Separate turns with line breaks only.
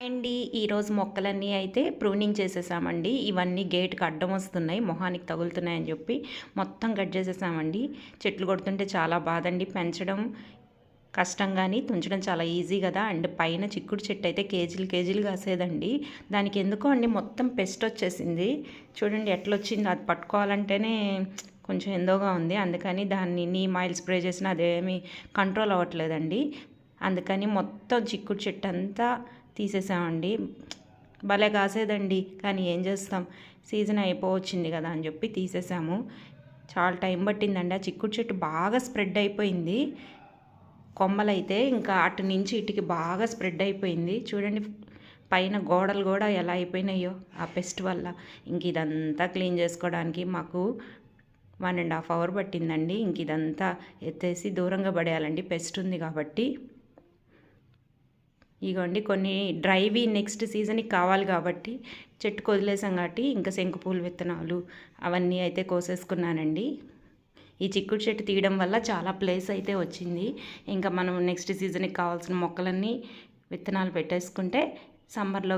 అండి ఈరోజు మొక్కలన్నీ అయితే ప్రూనింగ్ చేసేసామండి. ఇవన్నీ గేట్‌కి అడ్డం వస్తున్నాయి. మొహానికి తగులుతున్నాయని చెప్పి మొత్తం కట్ చేసేసామండి. చెట్లు కొడుతుంటే చాలా బాధండి. పెంచడం కష్టం గానీ తుంచడం చాలా ఈజీ కదా! అండ్ పైన చిక్కుడు చెట్టు అయితే కేజీలు కేజీలు కాసేదండి. దానికి ఎందుకో అండి మొత్తం పెస్ట్ వచ్చేసింది. చూడండి ఎట్లొచ్చిందో, అది పట్టుకోవాలంటేనే కొంచెం ఎందోగా ఉంది. అందుకని దాన్ని నీమ్ ఆయిల్ స్ప్రే చేసినా అదేమీ కంట్రోల్ అవ్వట్లేదండి. అందుకని మొత్తం చిక్కుడు చెట్టు అంతా తీసేసామండి. భలే కాసేదండి, కానీ ఏం చేస్తాం, సీజన్ అయిపోవచ్చింది కదా అని చెప్పి తీసేసాము. చాలా టైం పట్టిందండి. ఆ చిక్కుడు చెట్టు బాగా స్ప్రెడ్ అయిపోయింది. కొమ్మలైతే ఇంకా అటు నుంచి ఇటుకి బాగా స్ప్రెడ్ అయిపోయింది. చూడండి పైన గోడలు కూడా ఎలా అయిపోయినాయో ఆ పెస్ట్ వల్ల. ఇంక ఇదంతా క్లీన్ చేసుకోవడానికి మాకు 1.5 అవర్ పట్టిందండి. ఇంక ఇదంతా ఎత్తేసి దూరంగా పడేయాలండి, పెస్ట్ ఉంది కాబట్టి. ఇగోండి కొన్ని డ్రైవి నెక్స్ట్ సీజన్కి కావాలి కాబట్టి చెట్టుకు వదిలేసాం కాబట్టి ఇంకా శంకుపూల విత్తనాలు అవన్నీ అయితే కోసేసుకున్నానండి. ఈ చిక్కుడు చెట్టు తీయడం వల్ల చాలా ప్లేస్ అయితే వచ్చింది. ఇంకా మనం నెక్స్ట్ సీజన్కి కావాల్సిన మొక్కలన్నీ విత్తనాలు పెట్టేసుకుంటే సమ్మర్లో